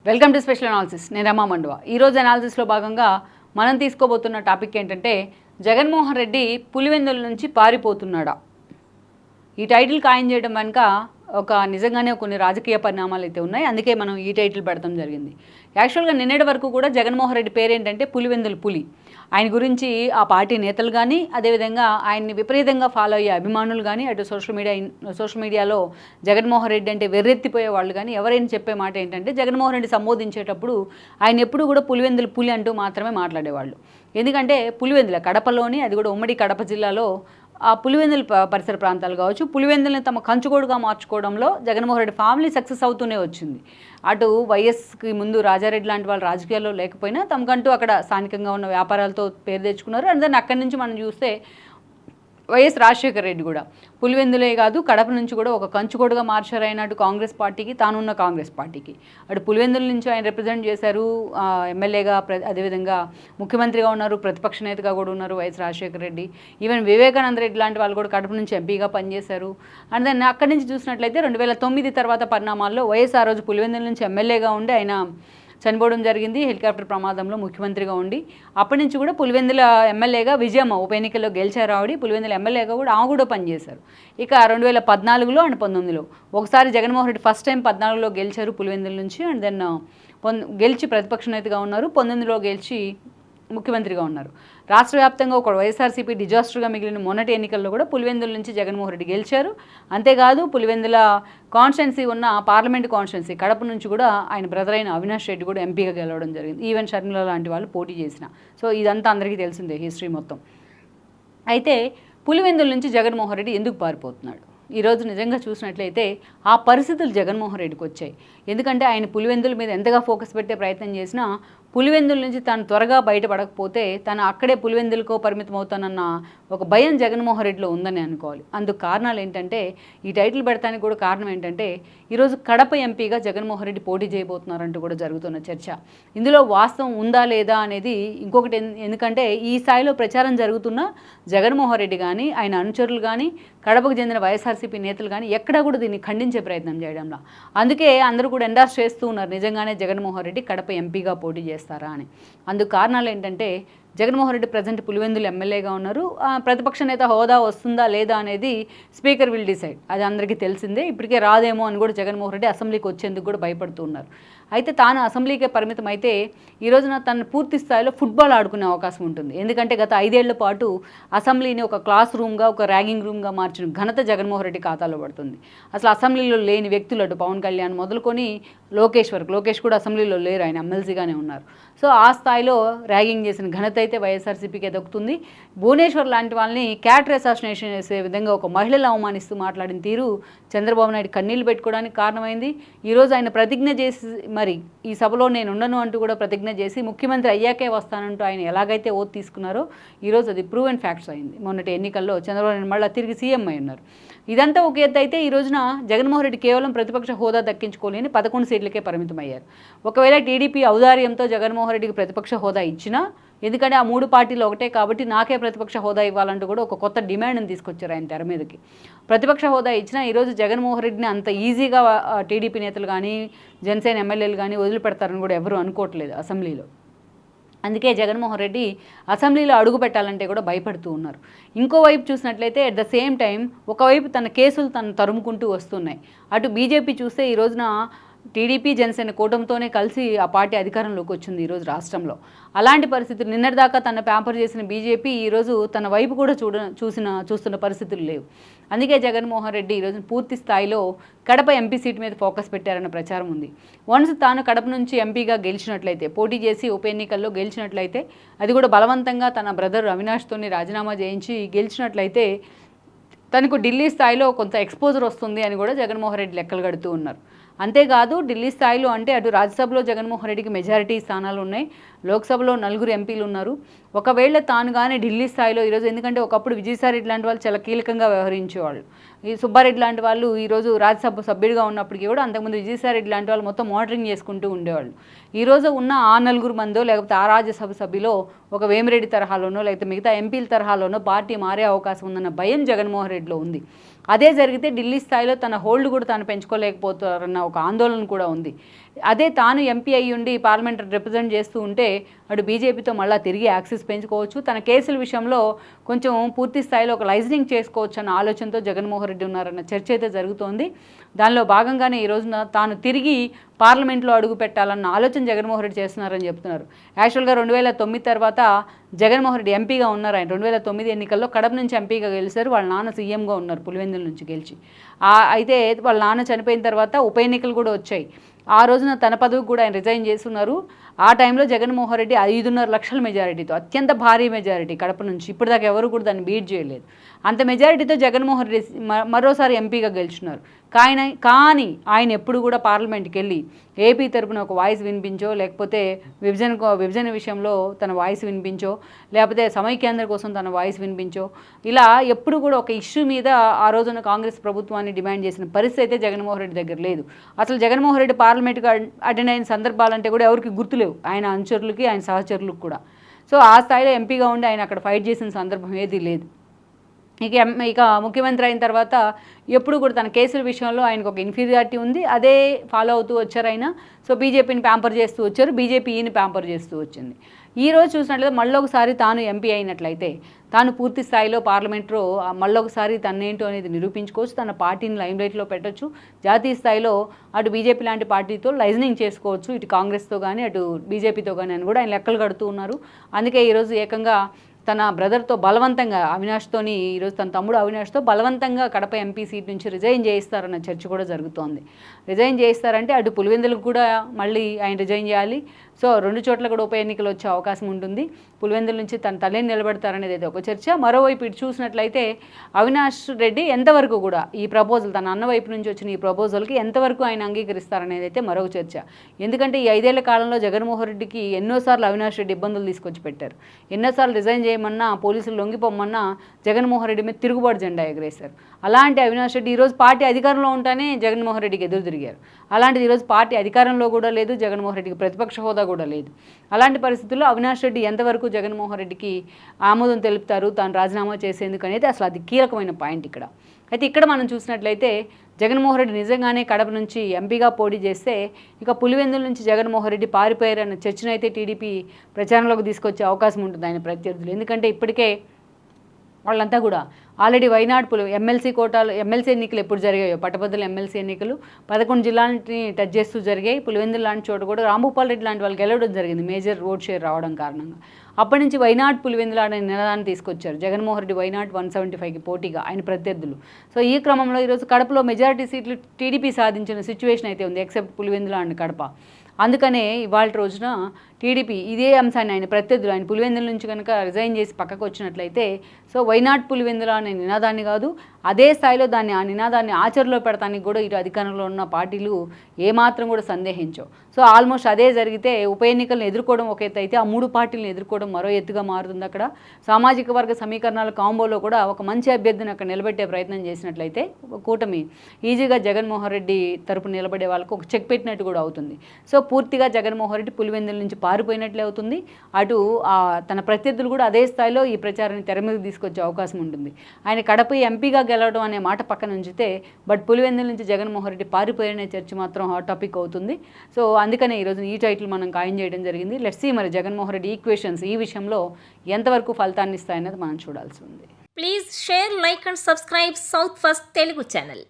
Welcome to special analysis. నేను రమా మండువా. ఈరోజు అనాలిసిస్లో భాగంగా మనం తీసుకోబోతున్న టాపిక్ ఏంటంటే జగన్మోహన్ రెడ్డి పులివెందుల నుంచి పారిపోతున్నాడా. ఈ టైటిల్ ఖాయం చేయడం వెనుక నిజంగానే కొన్ని రాజకీయ పరిణామాలు అయితే ఉన్నాయి. అందుకే మనం ఈ టైటిల్ పెడతాం జరిగింది. యాక్చువల్గా నిన్నటి వరకు కూడా జగన్మోహన్ రెడ్డి పేరు ఏంటంటే పులివెందుల పులి. ఆయన గురించి ఆ పార్టీ నేతలు కానీ, అదేవిధంగా ఆయన్ని విపరీతంగా ఫాలో అయ్యే అభిమానులు కానీ, అటు సోషల్ మీడియాలో జగన్మోహన్ రెడ్డి అంటే వెర్రెత్తిపోయే వాళ్ళు కానీ ఎవరైనా చెప్పే మాట ఏంటంటే జగన్మోహన్ రెడ్డి సంబోధించేటప్పుడు ఆయన ఎప్పుడు కూడా పులివెందుల పులి అంటూ మాత్రమే మాట్లాడేవాళ్ళు. ఎందుకంటే పులివెందుల కడపలోని, అది కూడా ఉమ్మడి కడప జిల్లాలో ఆ పులివెందుల పరిసర ప్రాంతాలు కావచ్చు, పులివెందుల్ని తమ కంచుకోడుగా మార్చుకోవడంలో జగన్మోహన్ రెడ్డి ఫ్యామిలీ సక్సెస్ అవుతూనే వచ్చింది. అటు వైఎస్కి ముందు రాజారెడ్డి లాంటి వాళ్ళు రాజకీయాల్లో లేకపోయినా తమకంటూ అక్కడ స్థానికంగా ఉన్న వ్యాపారాలతో పేరు తెచ్చుకున్నారు. అండ్ దాన్ని అక్కడి నుంచి మనం చూస్తే వైఎస్ రాజశేఖర రెడ్డి కూడా పులివెందులే కాదు కడప నుంచి కూడా ఒక కంచుకోడుగా మార్చారు. ఆయన అటు కాంగ్రెస్ పార్టీకి, తానున్న కాంగ్రెస్ పార్టీకి, అటు పులివెందుల నుంచి ఆయన రిప్రజెంట్ చేశారు. ఎమ్మెల్యేగా అదేవిధంగా ముఖ్యమంత్రిగా ఉన్నారు, ప్రతిపక్ష నేతగా కూడా ఉన్నారు వైఎస్ రాజశేఖర రెడ్డి. ఈవెన్ వివేకానంద రెడ్డి లాంటి వాళ్ళు కూడా కడప నుంచి ఎంపీగా పనిచేశారు. అండ్ దాన్ని అక్కడి నుంచి చూసినట్లయితే 2009 తర్వాత పరిణామాల్లో వైఎస్ ఆ రోజు పులివెందుల నుంచి ఎమ్మెల్యేగా ఉండి ఆయన చనిపోవడం జరిగింది హెలికాప్టర్ ప్రమాదంలో, ముఖ్యమంత్రిగా ఉండి. అప్పటి నుంచి కూడా పులివెందుల ఎమ్మెల్యేగా విజయమ్మ ఉప ఎన్నికల్లో గెలిచారు ఆవిడ. పులివెందుల ఎమ్మెల్యేగా కూడా ఆమె కూడా పనిచేశారు. ఇక 2014లో అండ్ 19లో ఒకసారి జగన్మోహన్ రెడ్డి ఫస్ట్ టైం 14లో గెలిచారు పులివెందుల నుంచి. అండ్ దెన్ గెలిచి ప్రతిపక్ష నేతగా ఉన్నారు. 19లో గెలిచి ముఖ్యమంత్రిగా ఉన్నారు. రాష్ట్ర వ్యాప్తంగా ఒక వైఎస్ఆర్సీపీ డిజాస్టర్గా మిగిలిన మొన్నటి ఎన్నికల్లో కూడా పులివెందుల నుంచి జగన్మోహన్ రెడ్డి గెలిచారు. అంతేకాదు పులివెందుల కాన్స్టిట్యున్సీ ఉన్న పార్లమెంట్ కాన్స్టిట్యున్సీ కడప నుంచి కూడా ఆయన బ్రదర్ అయిన అవినాష్ రెడ్డి కూడా ఎంపీగా గెలవడం జరిగింది. ఈవెన్ షర్మిల లాంటి వాళ్ళు పోటీ చేసిన. సో ఇదంతా అందరికీ తెలిసిందే హిస్టరీ మొత్తం. అయితే పులివెందుల నుంచి జగన్మోహన్ రెడ్డి ఎందుకు పారిపోతున్నాడు? ఈరోజు నిజంగా చూసినట్లయితే ఆ పరిస్థితులు జగన్మోహన్ రెడ్డికి వచ్చాయి. ఎందుకంటే ఆయన పులివెందుల మీద ఎంతగా ఫోకస్ పెట్టే ప్రయత్నం చేసినా పులివెందుల నుంచి తాను త్వరగా బయటపడకపోతే తను అక్కడే పులివెందులకో పరిమితం అవుతానన్న ఒక భయం జగన్మోహన్ రెడ్డిలో ఉందని అనుకోవాలి. అందుకు కారణాలు ఏంటంటే, ఈ టైటిల్ పెడతానికి కూడా కారణం ఏంటంటే ఈరోజు కడప ఎంపీగా జగన్మోహన్ రెడ్డి పోటీ చేయబోతున్నారంటూ కూడా జరుగుతున్న చర్చ. ఇందులో వాస్తవం ఉందా లేదా అనేది ఇంకొకటి. ఎందుకంటే ఈ స్థాయిలో ప్రచారం జరుగుతున్న జగన్మోహన్ రెడ్డి కానీ, ఆయన అనుచరులు కానీ, కడపకు చెందిన వైఎస్ఆర్సీపీ నేతలు కానీ ఎక్కడా కూడా దీన్ని ఖండించే ప్రయత్నం చేయడంలా. అందుకే అందరూ కూడా ఎండార్స్ చేస్తూ ఉన్నారు నిజంగానే జగన్మోహన్ రెడ్డి కడప ఎంపీగా పోటీ చేస్తారా అని. అందుకు కారణాలు ఏంటంటే జగన్మోహన్ రెడ్డి ప్రజెంట్ పులివెందులు ఎమ్మెల్యేగా ఉన్నారు. ప్రతిపక్ష నేత హోదా వస్తుందా లేదా అనేది స్పీకర్ విల్ డిసైడ్. అది అందరికీ తెలిసిందే. ఇప్పటికే రాదేమో అని కూడా జగన్మోహన్ రెడ్డి అసెంబ్లీకి వచ్చేందుకు కూడా భయపడుతూ ఉన్నారు. అయితే తాను అసెంబ్లీకే పరిమితం అయితే ఈ రోజున తను పూర్తి స్థాయిలో ఫుట్బాల్ ఆడుకునే అవకాశం ఉంటుంది. ఎందుకంటే గత 5 ఏళ్ల పాటు అసెంబ్లీని ఒక క్లాస్ రూమ్గా, ఒక ర్యాగింగ్ రూమ్గా మార్చిన ఘనత జగన్మోహన్ రెడ్డి ఖాతాలో పడుతుంది. అసలు అసెంబ్లీలో లేని వ్యక్తులు అటు పవన్ కళ్యాణ్ మొదలుకొని లోకేష్ కూడా అసెంబ్లీలో లేరు, ఆయన ఎమ్మెల్సీగానే ఉన్నారు. సో ఆ స్థాయిలో ర్యాగింగ్ చేసిన ఘనత అయితే వైఎస్ఆర్సీపీకి దక్కుతుంది. భువనేశ్వర్ లాంటి వాళ్ళని క్యారెక్టర్ అసాసినేషన్ చేసే విధంగా ఒక మహిళలు అవమానిస్తూ మాట్లాడిన తీరు చంద్రబాబు నాయుడు కన్నీళ్లు పెట్టుకోవడానికి కారణమైంది. ఈరోజు ఆయన ప్రతిజ్ఞ చేసి మరి ఈ సభలో నేను ఉండను అంటూ కూడా ప్రతిజ్ఞ చేసి ముఖ్యమంత్రి అయ్యాకే వస్తానంటూ ఆయన ఎలాగైతే ఓత్ తీసుకున్నారో ఈరోజు అది ప్రూవ్ అండ్ ఫ్యాక్ట్స్ అయింది. మొన్నటి ఎన్నికల్లో చంద్రబాబు నాయుడు మళ్ళీ తిరిగి సీఎం అయి ఉన్నారు. ఇదంతా ఒక ఎత్తు అయితే ఈ రోజున జగన్మోహన్ రెడ్డి కేవలం ప్రతిపక్ష హోదా దక్కించుకోలేని 11 సీట్లకే పరిమితం అయ్యారు. ఒకవేళ టీడీపీ ఔదార్యంతో జగన్మోహన్ రెడ్డికి ప్రతిపక్ష హోదా ఇచ్చినా, ఎందుకంటే ఆ 3 పార్టీలు ఒకటే కాబట్టి నాకే ప్రతిపక్ష హోదా ఇవ్వాలంటూ కూడా ఒక కొత్త డిమాండ్ని తీసుకొచ్చారు ఆయన తెర మీదకి. ప్రతిపక్ష హోదా ఇచ్చినా ఈరోజు జగన్మోహన్ రెడ్డిని అంత ఈజీగా టీడీపీ నేతలు కానీ, జనసేన ఎమ్మెల్యేలు కానీ వదిలిపెడతారని కూడా ఎవరు అనుకోవట్లేదు అసెంబ్లీలో. అందుకే జగన్మోహన్ రెడ్డి అసెంబ్లీలో అడుగు పెట్టాలంటే కూడా భయపడుతూ ఉన్నారు. ఇంకోవైపు చూసినట్లయితే అట్ ద సేమ్ టైం ఒకవైపు తన కేసులు తను తరుముకుంటూ వస్తున్నాయి. అటు బీజేపీ చూస్తే ఈ రోజున టీడీపీ జనసేన కూటమితోనే కలిసి ఆ పార్టీ అధికారంలోకి వచ్చింది ఈరోజు రాష్ట్రంలో. అలాంటి పరిస్థితులు నిన్నటిదాకా తన ప్యాంపర్ చేసిన బీజేపీ ఈరోజు తన వైపు కూడా చూస్తున్న పరిస్థితులు లేవు. అందుకే జగన్మోహన్ రెడ్డి ఈరోజు పూర్తి స్థాయిలో కడప ఎంపీ సీట్ మీద ఫోకస్ పెట్టారన్న ప్రచారం ఉంది. వన్స్ తాను కడప నుంచి ఎంపీగా గెలిచినట్లయితే, పోటీ చేసి ఉప ఎన్నికల్లో గెలిచినట్లయితే, అది కూడా బలవంతంగా తన బ్రదర్ అవినాష్తోని రాజీనామా చేయించి గెలిచినట్లయితే తనకు ఢిల్లీ స్థాయిలో కొంత ఎక్స్పోజర్ వస్తుంది అని కూడా జగన్మోహన్ రెడ్డి లెక్కలు కడుతూ ఉన్నారు. అంతేకాదు ఢిల్లీ స్థాయిలో అంటే అటు రాజ్యసభలో జగన్మోహన్ రెడ్డికి మెజారిటీ స్థానాలు ఉన్నాయి, లోక్సభలో 4 ఎంపీలు ఉన్నారు. ఒకవేళ తాను కానీ ఢిల్లీ స్థాయిలో ఈరోజు, ఎందుకంటే ఒకప్పుడు విజయసాయిరెడ్డి లాంటి వాళ్ళు చాలా కీలకంగా వ్యవహరించేవాళ్ళు, ఈ సుబ్బారెడ్డి లాంటి వాళ్ళు ఈరోజు రాజ్యసభ సభ్యుడిగా ఉన్నప్పటికీ కూడా అంతకుముందు విజయసాయిరెడ్డి లాంటి వాళ్ళు మొత్తం మానిటరింగ్ చేసుకుంటూ ఉండేవాళ్ళు. ఈరోజు ఉన్న ఆ 4 మందో లేకపోతే ఆ రాజ్యసభ సభ్యులో ఒక వేమిరెడ్డి తరహాలోనో లేకపోతే మిగతా ఎంపీల తరహాలోనో పార్టీ మారే అవకాశం ఉందన్న భయం జగన్మోహన్ రెడ్డిలో ఉంది. అదే జరిగితే ఢిల్లీ స్థాయిలో తన హోల్డ్ కూడా తాను పెంచుకోలేకపోతారన్న ఒక ఆందోళన కూడా ఉంది. అదే తాను ఎంపీ అయ్యి ఉండి పార్లమెంట్ రిప్రజెంట్ చేస్తూ ఉంటే అటు బీజేపీతో మళ్ళీ తిరిగి యాక్సెస్ పెంచుకోవచ్చు, తన కేసుల విషయంలో కొంచెం పూర్తి స్థాయిలో ఒక లైజనింగ్ చేసుకోవచ్చు అన్న ఆలోచనతో జగన్మోహన్ రెడ్డి ఉన్నారన్న చర్చ అయితే జరుగుతోంది. దానిలో భాగంగానే ఈ రోజున తాను తిరిగి పార్లమెంట్లో అడుగు పెట్టాలన్న ఆలోచన జగన్మోహన్ రెడ్డి చేస్తున్నారని చెప్తున్నారు. యాక్చువల్గా 2009 తర్వాత జగన్మోహన్ రెడ్డి ఎంపీగా ఉన్నారు. ఆయన 2009 ఎన్నికల్లో కడప నుంచి ఎంపీగా గెలిచారు. వాళ్ళ నాన్న సీఎంగా ఉన్నారు పులివెందుల నుంచి గెలిచి. అయితే వాళ్ళ నాన్న చనిపోయిన తర్వాత ఉప ఎన్నికలు కూడా వచ్చాయి. ఆ రోజున తన పదవికి కూడా ఆయన రిజైన్ చేస్తున్నారు. ఆ టైంలో జగన్మోహన్ రెడ్డి 5.5 లక్షల మెజారిటీతో, అత్యంత భారీ మెజారిటీ కడప నుంచి, ఇప్పటిదాకా ఎవరు కూడా దాన్ని బీట్ చేయలేదు. అంత మెజారిటీతో జగన్మోహన్ రెడ్డి మరోసారి ఎంపీగా గెలుచున్నారు. కానీ ఆయన ఎప్పుడు కూడా పార్లమెంట్కి వెళ్ళి ఏపీ తరపున ఒక వాయిస్ వినిపించో, లేకపోతే విభజన విషయంలో తన వాయిస్ వినిపించో, లేకపోతే సమైక్యాంధ్ర కోసం తన వాయిస్ వినిపించో, ఇలా ఎప్పుడు కూడా ఒక ఇష్యూ మీద ఆ రోజున కాంగ్రెస్ ప్రభుత్వాన్ని డిమాండ్ చేసిన పరిస్థితి అయితే జగన్మోహన్ రెడ్డి దగ్గర లేదు. అసలు జగన్మోహన్ రెడ్డి పార్లమెంట్కి అటెండ్ అయిన సందర్భాలంటే కూడా ఎవరికి గుర్తులేవు, ఆయన అనుచరులకి ఆయన సహచరులకు కూడా. సో ఆ స్థాయిలో ఎంపీగా ఉండి ఆయన అక్కడ ఫైట్ చేసిన సందర్భం ఏదీ లేదు. ఇక ముఖ్యమంత్రి అయిన తర్వాత ఎప్పుడు కూడా తన కేసుల విషయంలో ఆయనకు ఒక ఇన్ఫీరియారిటీ ఉంది, అదే ఫాలో అవుతూ వచ్చారు ఆయన. సో బీజేపీని ప్యాంపర్ చేస్తూ వచ్చారు, బీజేపీ ఈయన ప్యాంపర్ చేస్తూ వచ్చింది. ఈరోజు చూసినట్లయితే మళ్ళొకసారి తాను ఎంపీ అయినట్లయితే తాను పూర్తి స్థాయిలో పార్లమెంట్లో మళ్ళొకసారి తన్నేంటో అనేది నిరూపించుకోవచ్చు, తన పార్టీని లైమ్లైట్లో పెట్టచ్చు, జాతీయ స్థాయిలో అటు బీజేపీ లాంటి పార్టీతో లైజనింగ్ చేసుకోవచ్చు, ఇటు కాంగ్రెస్తో కానీ అటు బీజేపీతో కానీ అని కూడా ఆయన లెక్కలు కడుతూ ఉన్నారు. అందుకే ఈరోజు ఏకంగా తన బ్రదర్తో బలవంతంగా అవినాష్తోని ఈరోజు తన తమ్ముడు అవినాష్తో బలవంతంగా కడప ఎంపీ సీట్ నుంచి రిజైన్ చేయిస్తారన్న చర్చ కూడా జరుగుతోంది. రిజైన్ చేయిస్తారంటే అటు పులివెందులకు కూడా మళ్ళీ ఆయన రిజైన్ చేయాలి. సో 2 చోట్ల కూడా ఉప ఎన్నికలు వచ్చే అవకాశం ఉంటుంది. పులివెందుల నుంచి తన తల్లిని నిలబెడతారనేది అయితే ఒక చర్చ. మరోవైపు ఇటు చూసినట్లయితే అవినాష్ రెడ్డి ఎంతవరకు కూడా ఈ ప్రపోజల్, తన అన్న వైపు నుంచి వచ్చిన ఈ ప్రపోజల్కి ఎంతవరకు ఆయన అంగీకరిస్తారనేది అయితే మరొక చర్చ. ఎందుకంటే ఈ 5 ఏళ్ల కాలంలో జగన్మోహన్ రెడ్డికి ఎన్నోసార్లు అవినాష్ రెడ్డి ఇబ్బందులు తీసుకొచ్చి పెట్టారు. ఎన్నోసార్లు రిజైన్ చేయమన్నా, పోలీసులు లొంగిపోమన్నా జగన్మోహన్ రెడ్డి మీద తిరుగుబాటు జెండా ఎగరేశారు. అలాంటి అవినాష్ రెడ్డి ఈరోజు పార్టీ అధికారంలో ఉంటానే జగన్మోహన్ రెడ్డికి ఎదురు తిరిగారు. అలాంటిది ఈరోజు పార్టీ అధికారంలో కూడా లేదు, జగన్మోహన్ రెడ్డికి ప్రతిపక్ష హోదా కూడా లేదు. అలాంటి పరిస్థితుల్లో అవినాష్ రెడ్డి ఎంతవరకు జగన్మోహన్ రెడ్డికి ఆమోదం తెలుపుతారు తాను రాజీనామా చేసేందుకు అనేది అసలు అది కీలకమైన పాయింట్ ఇక్కడ. అయితే ఇక్కడ మనం చూసినట్లయితే జగన్మోహన్ రెడ్డి నిజంగానే కడప నుంచి ఎంపీగా పోటీ చేస్తే ఇక పులివెందుల నుంచి జగన్మోహన్ రెడ్డి పారిపోయారన్న చర్చనైతే టీడీపీ ప్రచారంలోకి తీసుకొచ్చే అవకాశం ఉంటుంది ఆయన ప్రత్యర్థులు. ఎందుకంటే ఇప్పటికే వాళ్ళంతా కూడా ఆల్రెడీ వైనాడ్ ఎమ్మెల్సీ కోటాలు, ఎమ్మెల్సీ ఎన్నికలు ఎప్పుడు జరిగాయో, పట్టభద్రుల ఎమ్మెల్సీ ఎన్నికలు 11 జిల్లాలని టచ్ చేస్తూ జరిగాయి. పులివెందులు లాంటి చోట కూడా రాంభూపాల్ రెడ్డి లాంటి వాళ్ళు గెలవడం జరిగింది మేజర్ ఓట్ షేర్ రావడం కారణంగా. అప్పటి నుంచి వైనాడ్ పులివెందులు అనే నినాదాన్ని తీసుకొచ్చారు జగన్మోహన్ రెడ్డి. వైనాడ్ 175కి పోటీగా ఆయన ప్రత్యర్థులు. సో ఈ క్రమంలో ఈరోజు కడపలో మెజారిటీ సీట్లు టీడీపీ సాధించిన సిచ్యువేషన్ అయితే ఉంది, ఎక్సెప్ట్ పులివెందులు అండ్ కడప. అందుకనే ఇవాళ రోజున టీడీపీ ఇదే అంశాన్ని ఆయన ప్రత్యర్థులు, ఆయన పులివెందుల నుంచి కనుక రిజైన్ చేసి పక్కకు వచ్చినట్లయితే సో వైనాట్ పులివెందుల అనే నినాదాన్ని కాదు, అదే స్థాయిలో ఆ నినాదాన్ని ఆచరణలో పెడతానికి కూడా ఇటు అధికారంలో ఉన్న పార్టీలు ఏమాత్రం కూడా సందేహించవు. సో ఆల్మోస్ట్ అదే జరిగితే ఉప ఎన్నికలను ఎదుర్కోవడం ఒక ఎత్తు అయితే, ఆ 3 పార్టీలను ఎదుర్కోవడం మరో ఎత్తుగా మారుతుంది. అక్కడ సామాజిక వర్గ సమీకరణాల కాంబోలో కూడా ఒక మంచి అభ్యర్థిని అక్కడ నిలబెట్టే ప్రయత్నం చేసినట్లయితే కూటమి ఈజీగా జగన్మోహన్ రెడ్డి తరపున నిలబడే వాళ్ళకు ఒక చెక్ పెట్టినట్టు కూడా అవుతుంది. సో పూర్తిగా జగన్మోహన్ రెడ్డి పులివెందుల నుంచి పారిపోయినట్లే అవుతుంది. అటు తన ప్రత్యర్థులు కూడా అదే స్థాయిలో ఈ ప్రచారాన్ని తెర మీద తీసుకొచ్చే అవకాశం ఉంటుంది. ఆయన కడప ఎంపీగా గెలవడం అనే మాట పక్కన ఉంచితే బట్ పులివెందుల నుంచి జగన్మోహన్ రెడ్డి పారిపోయిన చర్చ మాత్రం హాట్ టాపిక్ అవుతుంది. సో అందుకనే ఈరోజు ఈ టైటిల్ మనం ఖాయం చేయడం జరిగింది. లెట్స్ సీ మరి జగన్మోహన్ రెడ్డి ఈక్వేషన్స్ ఈ విషయంలో ఎంతవరకు ఫలితాన్ని ఇస్తాయనేది మనం చూడాల్సి ఉంది. Please share, like and subscribe south first Telugu channel.